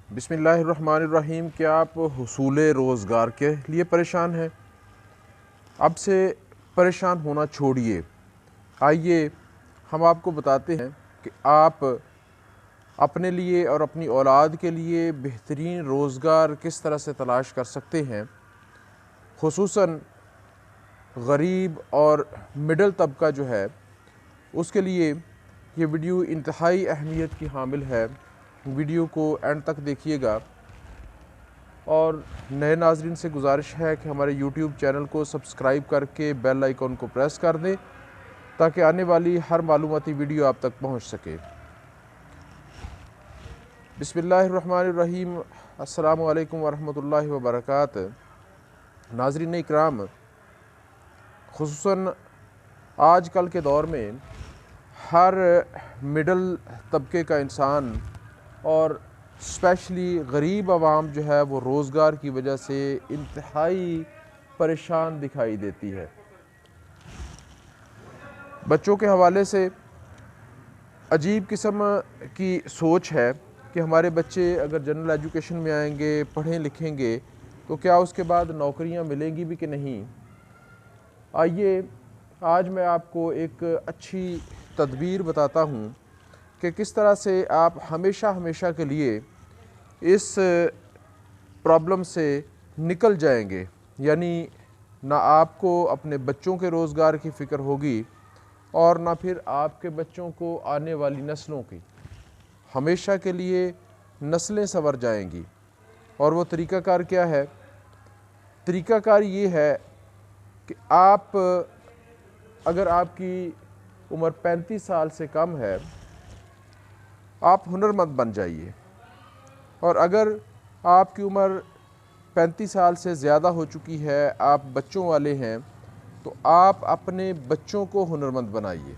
بسم اللہ الرحمن الرحیم۔ کیا آپ حصول روزگار کے لیے پریشان ہیں؟ اب سے پریشان ہونا چھوڑیے۔ آئیے ہم آپ کو بتاتے ہیں کہ آپ اپنے لیے اور اپنی اولاد کے لیے بہترین روزگار کس طرح سے تلاش کر سکتے ہیں، خصوصاً غریب اور مڈل طبقہ جو ہے اس کے لیے یہ ویڈیو انتہائی اہمیت کی حامل ہے۔ ویڈیو کو اینڈ تک دیکھیے گا، اور نئے ناظرین سے گزارش ہے کہ ہمارے یوٹیوب چینل کو سبسکرائب کر کے بیل آئیکن کو پریس کر دیں تاکہ آنے والی ہر معلوماتی ویڈیو آپ تک پہنچ سکے۔ بسم اللہ الرحمن الرحیم۔ السلام علیکم ورحمۃ اللہ وبرکاتہ۔ ناظرین اکرام، خصوصاً آج کل کے دور میں ہر مڈل طبقے کا انسان اور اسپیشلی غریب عوام جو ہے وہ روزگار کی وجہ سے انتہائی پریشان دکھائی دیتی ہے۔ بچوں کے حوالے سے عجیب قسم کی سوچ ہے کہ ہمارے بچے اگر جنرل ایجوکیشن میں آئیں گے، پڑھیں لکھیں گے تو کیا اس کے بعد نوکریاں ملیں گی بھی کہ نہیں۔ آئیے آج میں آپ کو ایک اچھی تدبیر بتاتا ہوں کہ کس طرح سے آپ ہمیشہ کے لیے اس پرابلم سے نکل جائیں گے، یعنی نہ آپ کو اپنے بچوں کے روزگار کی فکر ہوگی اور نہ پھر آپ کے بچوں کو آنے والی نسلوں کی۔ ہمیشہ کے لیے نسلیں سنور جائیں گی۔ اور وہ طریقہ کار کیا ہے؟ طریقہ کار یہ ہے کہ اگر آپ کی عمر 35 سال سے کم ہے، آپ ہنرمند بن جائیے، اور اگر آپ کی عمر 35 سال سے زیادہ ہو چکی ہے، آپ بچوں والے ہیں، تو آپ اپنے بچوں کو ہنرمند بنائیے۔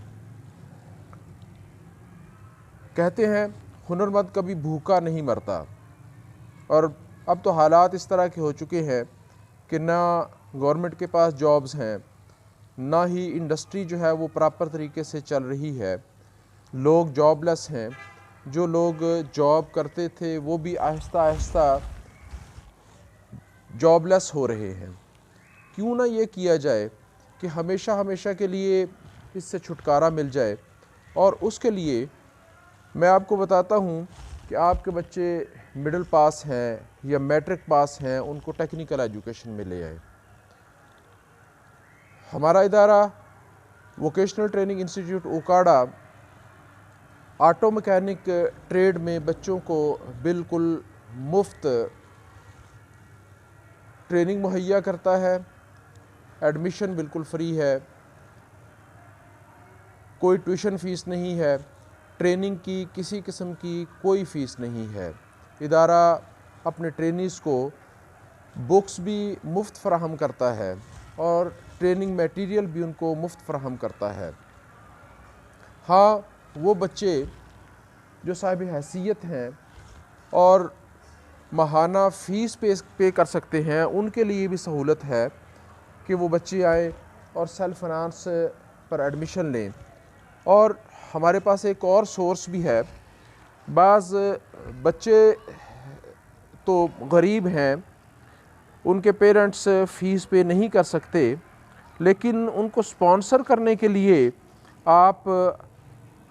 کہتے ہیں ہنرمند کبھی بھوکا نہیں مرتا، اور اب تو حالات اس طرح کے ہو چکے ہیں کہ نہ گورنمنٹ کے پاس جابز ہیں، نہ ہی انڈسٹری جو ہے وہ پراپر طریقے سے چل رہی ہے۔ لوگ جاب لیس ہیں، جو لوگ جاب کرتے تھے وہ بھی آہستہ جاب لیس ہو رہے ہیں۔ کیوں نہ یہ کیا جائے کہ ہمیشہ کے لیے اس سے چھٹکارا مل جائے، اور اس کے لیے میں آپ کو بتاتا ہوں کہ آپ کے بچے مڈل پاس ہیں یا میٹرک پاس ہیں، ان کو ٹیکنیکل ایجوکیشن میں لے آئے۔ ہمارا ادارہ vocational training institute Okara auto mechanic trade میں بچوں کو بالکل مفت ٹریننگ مہیا کرتا ہے۔ ایڈمیشن بالکل فری ہے، کوئی ٹیوشن فیس نہیں ہے، ٹریننگ کی کسی قسم کی کوئی فیس نہیں ہے۔ ادارہ اپنے ٹرینیز کو بکس بھی مفت فراہم کرتا ہے اور ٹریننگ میٹیریل بھی ان کو مفت فراہم کرتا ہے۔ ہاں، وہ بچے جو صاحب حیثیت ہیں اور ماہانہ فیس پے کر سکتے ہیں، ان کے لیے بھی سہولت ہے کہ وہ بچے آئیں اور سیلف فنانس پر ایڈمیشن لیں۔ اور ہمارے پاس ایک اور سورس بھی ہے۔ بعض بچے تو غریب ہیں، ان کے پیرنٹس فیس پے نہیں کر سکتے، لیکن ان کو سپانسر کرنے کے لیے آپ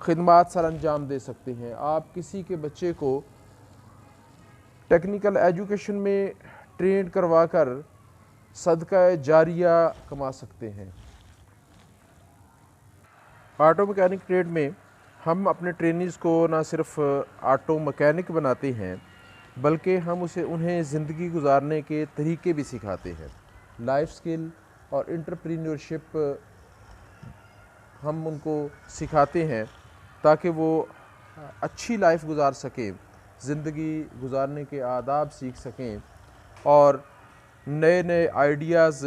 خدمات سر انجام دے سکتے ہیں۔ آپ کسی کے بچے کو ٹیکنیکل ایجوکیشن میں ٹرینڈ کروا کر صدقہ جاریہ کما سکتے ہیں۔ آٹو مکینک ٹریڈ میں ہم اپنے ٹرینیز کو نہ صرف آٹو مکینک بناتے ہیں، بلکہ ہم انہیں زندگی گزارنے کے طریقے بھی سکھاتے ہیں۔ لائف سکل اور انٹرپرینیورشپ ہم ان کو سکھاتے ہیں تاکہ وہ اچھی لائف گزار سکیں، زندگی گزارنے کے آداب سیکھ سکیں، اور نئے آئیڈیاز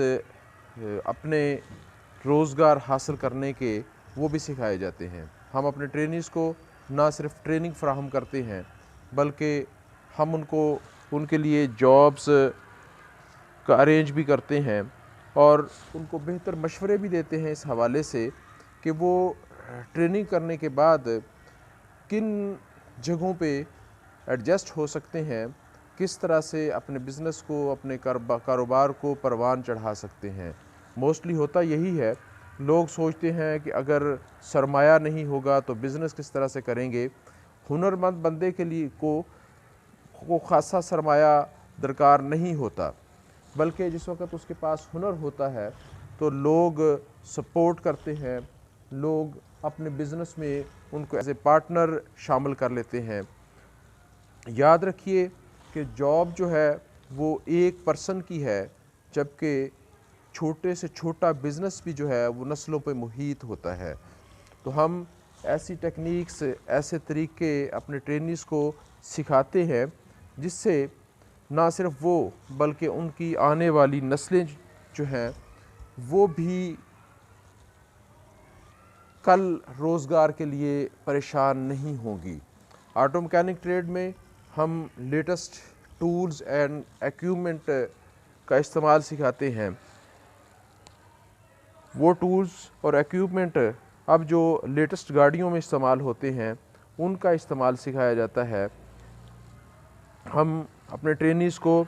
اپنے روزگار حاصل کرنے کے وہ بھی سکھائے جاتے ہیں۔ ہم اپنے ٹرینیز کو نہ صرف ٹریننگ فراہم کرتے ہیں، بلکہ ہم ان کے لیے جابز کا ارینج بھی کرتے ہیں، اور ان کو بہتر مشورے بھی دیتے ہیں اس حوالے سے کہ وہ ٹریننگ کرنے کے بعد کن جگہوں پہ ایڈجسٹ ہو سکتے ہیں، کس طرح سے اپنے بزنس کو، اپنے کاروبار کو پروان چڑھا سکتے ہیں۔ موسٹلی ہوتا یہی ہے، لوگ سوچتے ہیں کہ اگر سرمایہ نہیں ہوگا تو بزنس کس طرح سے کریں گے۔ ہنرمند بندے کے لیے کو خاصا سرمایہ درکار نہیں ہوتا، بلکہ جس وقت اس کے پاس ہنر ہوتا ہے تو لوگ سپورٹ کرتے ہیں، لوگ اپنے بزنس میں ان کو ایز اے پارٹنر شامل کر لیتے ہیں۔ یاد رکھیے کہ جاب جو ہے وہ ایک پرسن کی ہے، جبکہ چھوٹے سے چھوٹا بزنس بھی جو ہے وہ نسلوں پہ محیط ہوتا ہے۔ تو ہم ایسی ٹیکنیکس، ایسے طریقے اپنے ٹرینیز کو سکھاتے ہیں جس سے نہ صرف وہ بلکہ ان کی آنے والی نسلیں جو ہیں وہ بھی کل روزگار کے لیے پریشان نہیں ہوں گی۔ آٹو مکینک ٹریڈ میں ہم لیٹسٹ ٹولز اینڈ ایکوپمنٹ کا استعمال سکھاتے ہیں۔ وہ ٹولز اور ایکوپمنٹ اب جو لیٹسٹ گاڑیوں میں استعمال ہوتے ہیں ان کا استعمال سکھایا جاتا ہے۔ ہم اپنے ٹرینیز کو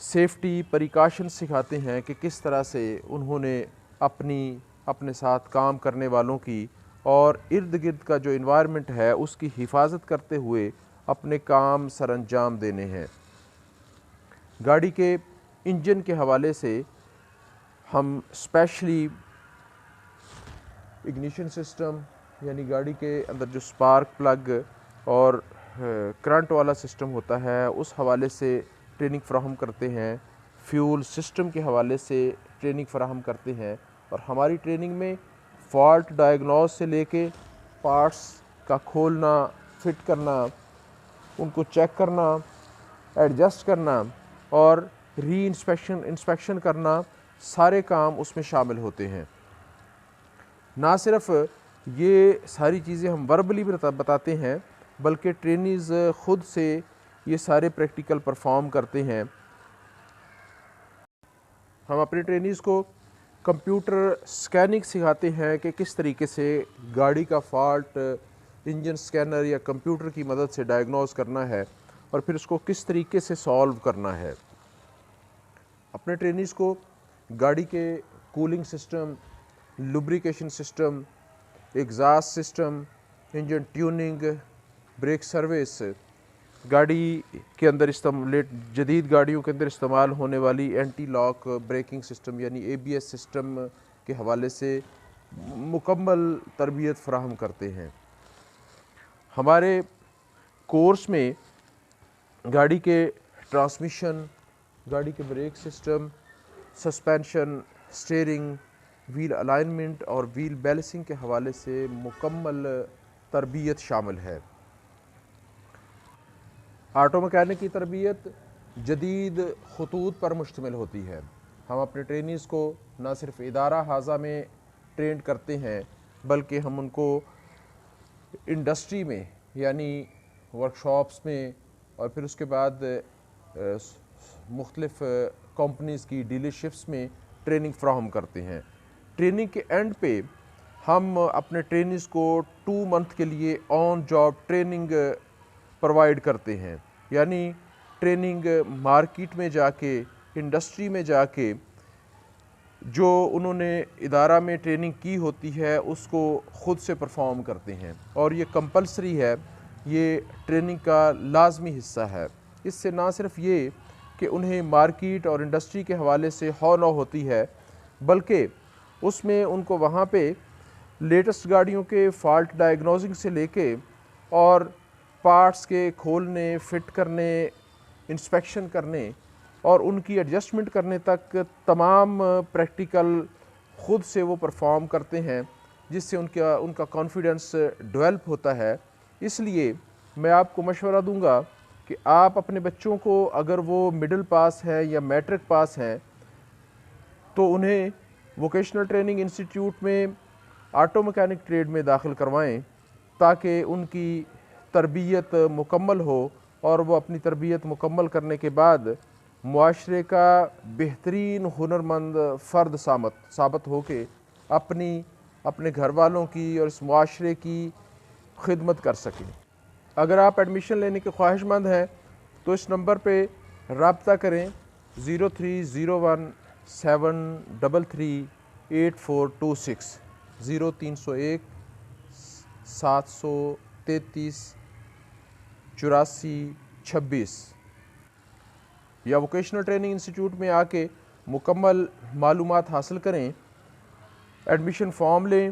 سیفٹی پریکاشن سکھاتے ہیں کہ کس طرح سے انہوں نے اپنے ساتھ کام کرنے والوں کی اور ارد گرد کا جو انوائرمنٹ ہے اس کی حفاظت کرتے ہوئے اپنے کام سر انجام دینے ہیں۔ گاڑی کے انجن کے حوالے سے ہم اسپیشلی اگنیشن سسٹم، یعنی گاڑی کے اندر جو سپارک پلگ اور کرنٹ والا سسٹم ہوتا ہے اس حوالے سے ٹریننگ فراہم کرتے ہیں، فیول سسٹم کے حوالے سے ٹریننگ فراہم کرتے ہیں، اور ہماری ٹریننگ میں فالٹ ڈائگنوز سے لے کے پارٹس کا کھولنا، فٹ کرنا، ان کو چیک کرنا، ایڈجسٹ کرنا اور ری انسپیکشن کرنا، سارے کام اس میں شامل ہوتے ہیں۔ نہ صرف یہ ساری چیزیں ہم وربلی بتاتے ہیں بلکہ ٹرینیز خود سے یہ سارے پریکٹیکل پرفارم کرتے ہیں۔ ہم اپنے ٹرینیز کو کمپیوٹر سکیننگ سکھاتے ہیں کہ کس طریقے سے گاڑی کا فالٹ انجن سکینر یا کمپیوٹر کی مدد سے ڈائگنوز کرنا ہے اور پھر اس کو کس طریقے سے سالو کرنا ہے۔ اپنے ٹرینیز کو گاڑی کے cooling system, lubrication system, exhaust system, engine tuning, brake service, گاڑی کے اندر جدید گاڑیوں کے اندر استعمال ہونے والی اینٹی لاک بریکنگ سسٹم یعنی ABS سسٹم کے حوالے سے مکمل تربیت فراہم کرتے ہیں۔ ہمارے کورس میں گاڑی کے ٹرانسمیشن، گاڑی کے brake system, suspension, steering, wheel alignment اور ویل بیلنسنگ کے حوالے سے مکمل تربیت شامل ہے۔ آٹو مکینک کی تربیت جدید خطوط پر مشتمل ہوتی ہے۔ ہم اپنے ٹرینیز کو نہ صرف ادارہ حاضہ میں ٹرینڈ کرتے ہیں بلکہ ہم ان کو انڈسٹری میں یعنی ورکشاپس میں اور پھر اس کے بعد مختلف کمپنیز کی ڈیلرشپس میں ٹریننگ فراہم کرتے ہیں۔ ٹریننگ کے اینڈ پہ ہم اپنے ٹرینیز کو 2 منتھ کے لیے آن جاب ٹریننگ پرووائڈ کرتے ہیں، یعنی ٹریننگ مارکیٹ میں جا کے، انڈسٹری میں جا کے جو انہوں نے ادارہ میں ٹریننگ کی ہوتی ہے اس کو خود سے پرفارم کرتے ہیں، اور یہ کمپلسری ہے، یہ ٹریننگ کا لازمی حصہ ہے۔ اس سے نہ صرف یہ کہ انہیں مارکیٹ اور انڈسٹری کے حوالے سے ہونو ہوتی ہے بلکہ اس میں ان کو وہاں پہ لیٹسٹ گاڑیوں کے فالٹ ڈائگنوزنگ سے لے کے اور پارٹس کے کھولنے، فٹ کرنے، انسپیکشن کرنے اور ان کی ایڈجسٹمنٹ کرنے تک تمام پریکٹیکل خود سے وہ پرفارم کرتے ہیں، جس سے ان کا کانفیڈنس ڈیولپ ہوتا ہے۔ اس لیے میں آپ کو مشورہ دوں گا کہ آپ اپنے بچوں کو اگر وہ مڈل پاس ہے یا میٹرک پاس ہیں تو انہیں ووکیشنل ٹریننگ انسٹیٹیوٹ میں آٹو مکینک ٹریڈ میں داخل کروائیں تاکہ ان کی تربیت مکمل ہو اور وہ اپنی تربیت مکمل کرنے کے بعد معاشرے کا بہترین ہنرمند فرد ثابت ہو کے اپنے گھر والوں کی اور اس معاشرے کی خدمت کر سکیں۔ اگر آپ ایڈمیشن لینے کے خواہش مند ہیں تو اس نمبر پہ رابطہ کریں 0301733826 0301 733 8426 یا ووکیشنل ٹریننگ انسٹیٹیوٹ میں آ کے مکمل معلومات حاصل کریں، ایڈمیشن فارم لیں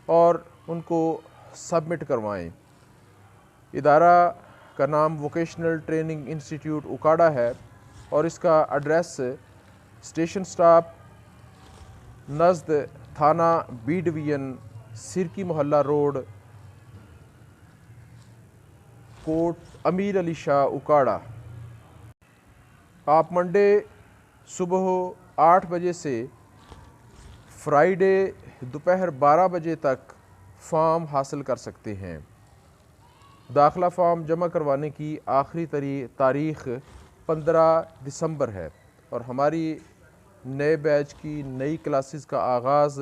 اور ان کو سبمٹ کروائیں۔ ادارہ کا نام ووکیشنل ٹریننگ انسٹیٹیوٹ اکاڑا ہے اور اس کا ایڈریس اسٹیشن سٹاپ نزد تھانہ بی ڈویژن سرکی محلہ روڈ کوٹ امیر علی شاہ اکاڑا۔ آپ منڈے صبح 8 بجے سے فرائیڈے دوپہر 12 بجے تک فارم حاصل کر سکتے ہیں۔ داخلہ فارم جمع کروانے کی آخری تاریخ 15 دسمبر ہے اور ہماری نئے بیچ کی نئی کلاسز کا آغاز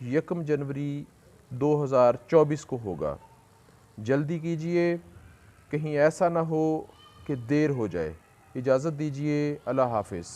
1 جنوری 2024 کو ہوگا۔ جلدی کیجئے، کہیں ایسا نہ ہو کہ دیر ہو جائے۔ اجازت دیجئے، اللہ حافظ۔